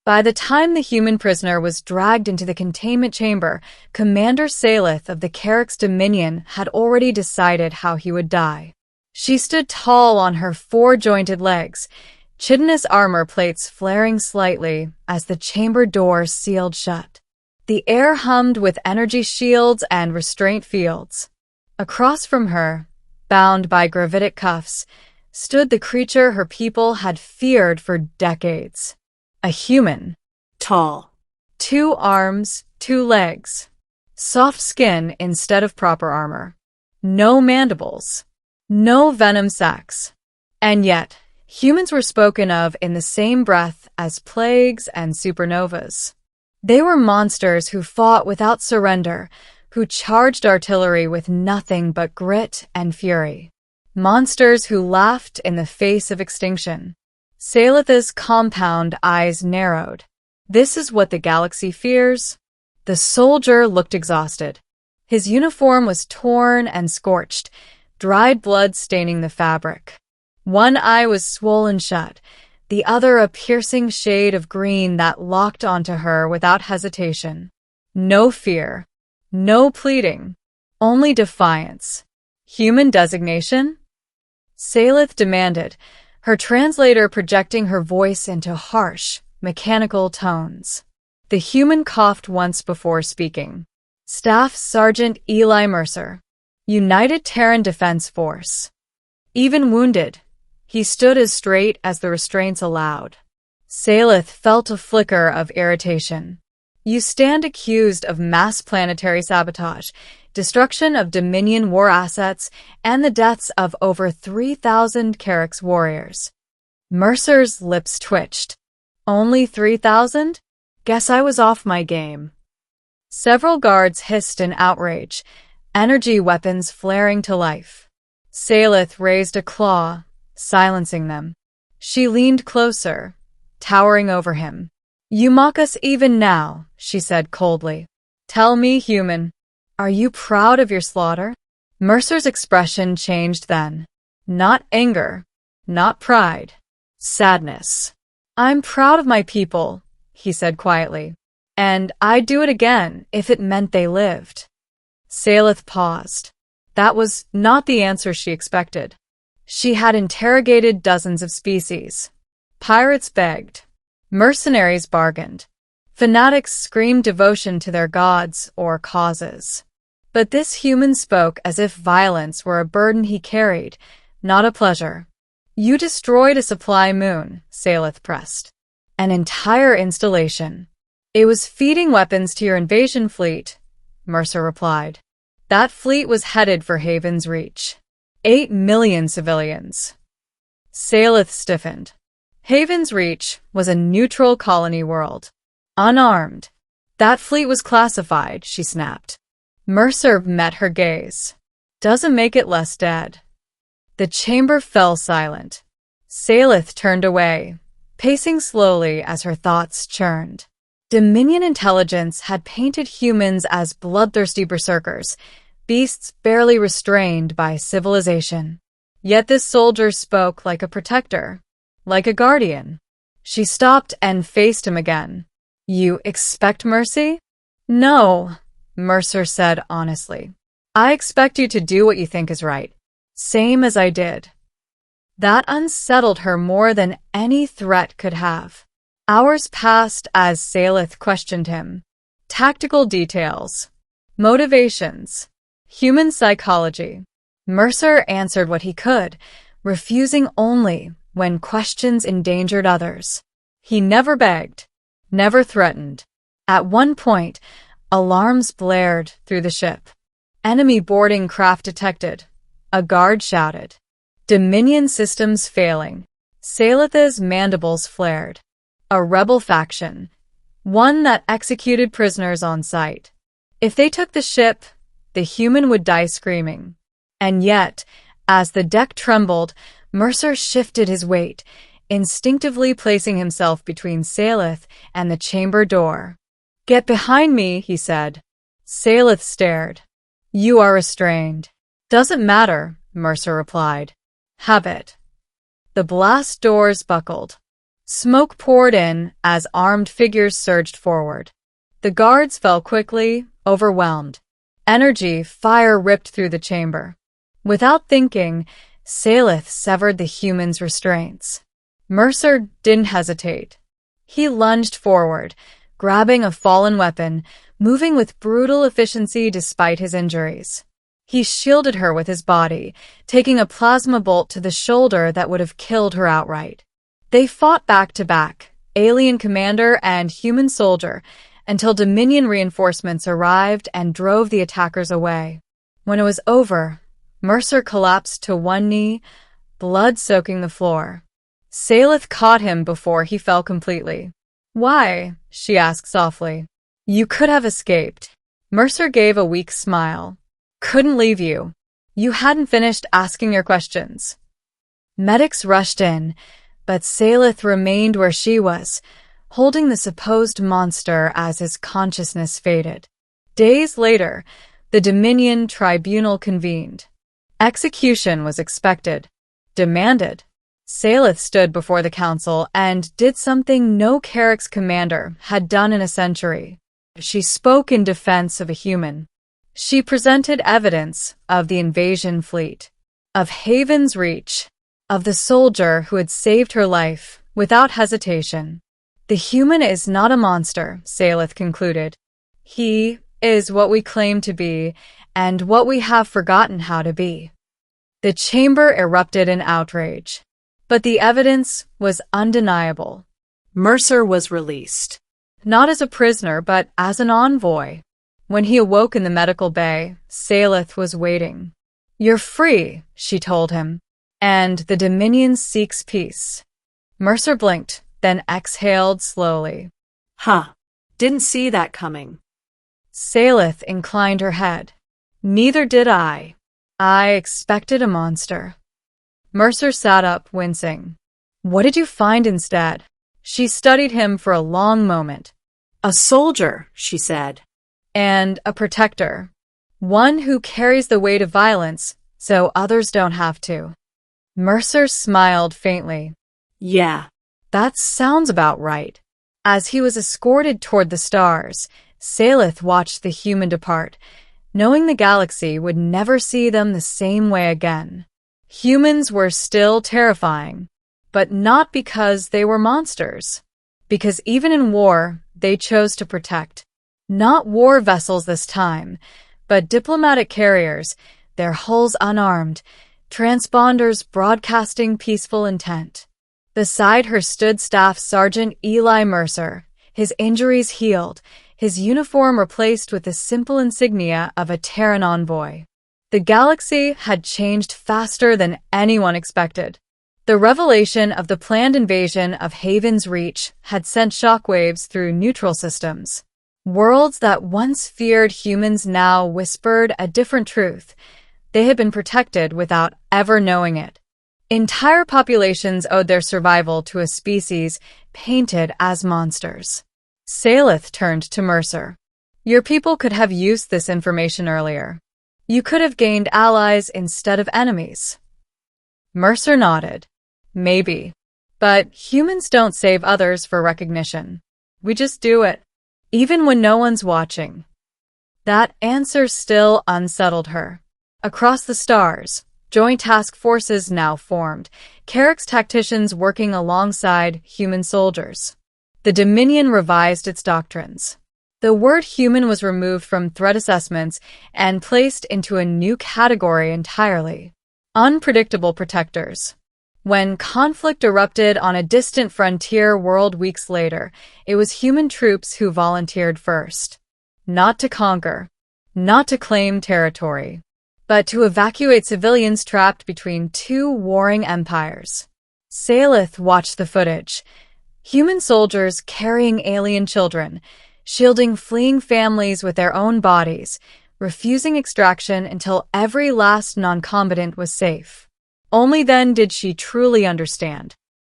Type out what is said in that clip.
By the time the human prisoner was dragged into the containment chamber, Commander Salith of the Carrick's Dominion had already decided how he would die. She stood tall on her four-jointed legs, chitinous armor plates flaring slightly as the chamber door sealed shut. The air hummed with energy shields and restraint fields. Across from her, bound by gravitic cuffs, stood the creature her people had feared for decades. A human. Tall. 2 arms, 2 legs. Soft skin instead of proper armor. No mandibles. No venom sacs. And yet, humans were spoken of in the same breath as plagues and supernovas. They were monsters who fought without surrender, who charged artillery with nothing but grit and fury. Monsters who laughed in the face of extinction. Salith's compound eyes narrowed. This is what the galaxy fears? The soldier looked exhausted. His uniform was torn and scorched, dried blood staining the fabric. One eye was swollen shut, the other a piercing shade of green that locked onto her without hesitation. No fear. No pleading. Only defiance. Human designation? Salith demanded, her translator projecting her voice into harsh, mechanical tones. The human coughed once before speaking. Staff Sergeant Eli Mercer. United Terran Defense Force. Even wounded, he stood as straight as the restraints allowed. Salith felt a flicker of irritation. You stand accused of mass planetary sabotage, destruction of Dominion war assets, and the deaths of over 3,000 Carrick's warriors. Mercer's lips twitched. Only 3,000? Guess I was off my game. Several guards hissed in outrage, energy weapons flaring to life. Salith raised a claw, silencing them. She leaned closer, towering over him. You mock us even now, she said coldly. Tell me, human, are you proud of your slaughter? Mercer's expression changed then. Not anger, not pride, sadness. I'm proud of my people, he said quietly. And I'd do it again if it meant they lived. Salith paused. That was not the answer she expected. She had interrogated dozens of species. Pirates begged. Mercenaries bargained. Fanatics screamed devotion to their gods or causes. But this human spoke as if violence were a burden he carried, not a pleasure. You destroyed a supply moon, Salith pressed. An entire installation. It was feeding weapons to your invasion fleet, Mercer replied. That fleet was headed for Haven's Reach. 8 million civilians. Salith stiffened. Haven's Reach was a neutral colony world. Unarmed. That fleet was classified, she snapped. Mercer met her gaze. Doesn't make it less dead. The chamber fell silent. Salith turned away, pacing slowly as her thoughts churned. Dominion intelligence had painted humans as bloodthirsty berserkers, beasts barely restrained by civilization. Yet this soldier spoke like a protector, like a guardian. She stopped and faced him again. You expect mercy? No, Mercer said honestly. I expect you to do what you think is right, same as I did. That unsettled her more than any threat could have. Hours passed as Salith questioned him. Tactical details. Motivations. Human psychology. Mercer answered what he could, refusing only when questions endangered others. He never begged, never threatened. At one point, alarms blared through the ship. Enemy boarding craft detected. A guard shouted. Dominion systems failing. Salith's mandibles flared. A rebel faction. One that executed prisoners on sight. If they took the ship, the human would die screaming. And yet, as the deck trembled, Mercer shifted his weight, instinctively placing himself between Salith and the chamber door. Get behind me, he said. Salith stared. You are restrained. Doesn't matter, Mercer replied. Have it. The blast doors buckled. Smoke poured in as armed figures surged forward. The guards fell quickly, overwhelmed. Fire ripped through the chamber. Without thinking, Salith severed the human's restraints. Mercer didn't hesitate. He lunged forward, grabbing a fallen weapon, moving with brutal efficiency despite his injuries. He shielded her with his body, taking a plasma bolt to the shoulder that would have killed her outright. They fought back to back, alien commander and human soldier, until Dominion reinforcements arrived and drove the attackers away. When it was over, Mercer collapsed to one knee, blood soaking the floor. Salith caught him before he fell completely. "Why?" she asked softly. "You could have escaped." Mercer gave a weak smile. "Couldn't leave you. You hadn't finished asking your questions." Medics rushed in, but Salith remained where she was, holding the supposed monster as his consciousness faded. Days later, the Dominion tribunal convened. Execution was expected, demanded. Salith stood before the council and did something no Carrick's commander had done in a century. She spoke in defense of a human. She presented evidence of the invasion fleet, of Haven's Reach, of the soldier who had saved her life without hesitation. "The human is not a monster," Salith concluded. "He is what we claim to be and what we have forgotten how to be." The chamber erupted in outrage. But the evidence was undeniable. Mercer was released. Not as a prisoner, but as an envoy. When he awoke in the medical bay, Salith was waiting. "You're free," she told him, "and the Dominion seeks peace." Mercer blinked, then exhaled slowly. Didn't see that coming. Salith inclined her head. "Neither did I. I expected a monster." Mercer sat up, wincing. "What did you find instead?" She studied him for a long moment. "A soldier," she said. "And a protector. One who carries the weight of violence so others don't have to." Mercer smiled faintly. "Yeah. That sounds about right." As he was escorted toward the stars, Salith watched the human depart, knowing the galaxy would never see them the same way again. Humans were still terrifying, but not because they were monsters. Because even in war, they chose to protect. Not war vessels this time, but diplomatic carriers, their hulls unarmed, transponders broadcasting peaceful intent. Beside her stood Staff Sergeant Eli Mercer, his injuries healed, his uniform replaced with the simple insignia of a Terran envoy. The galaxy had changed faster than anyone expected. The revelation of the planned invasion of Haven's Reach had sent shockwaves through neutral systems. Worlds that once feared humans now whispered a different truth. They had been protected without ever knowing it. Entire populations owed their survival to a species painted as monsters. Salith turned to Mercer. "Your people could have used this information earlier. You could have gained allies instead of enemies." Mercer nodded. "Maybe. But humans don't save others for recognition. We just do it, even when no one's watching." That answer still unsettled her. Across the stars, joint task forces now formed, Carrick's tacticians working alongside human soldiers. The Dominion revised its doctrines. The word human was removed from threat assessments and placed into a new category entirely: unpredictable protectors. When conflict erupted on a distant frontier world weeks later, it was human troops who volunteered first. Not to conquer, not to claim territory, but to evacuate civilians trapped between two warring empires. Salith watched the footage. Human soldiers carrying alien children, shielding fleeing families with their own bodies, refusing extraction until every last non-combatant was safe. Only then did she truly understand.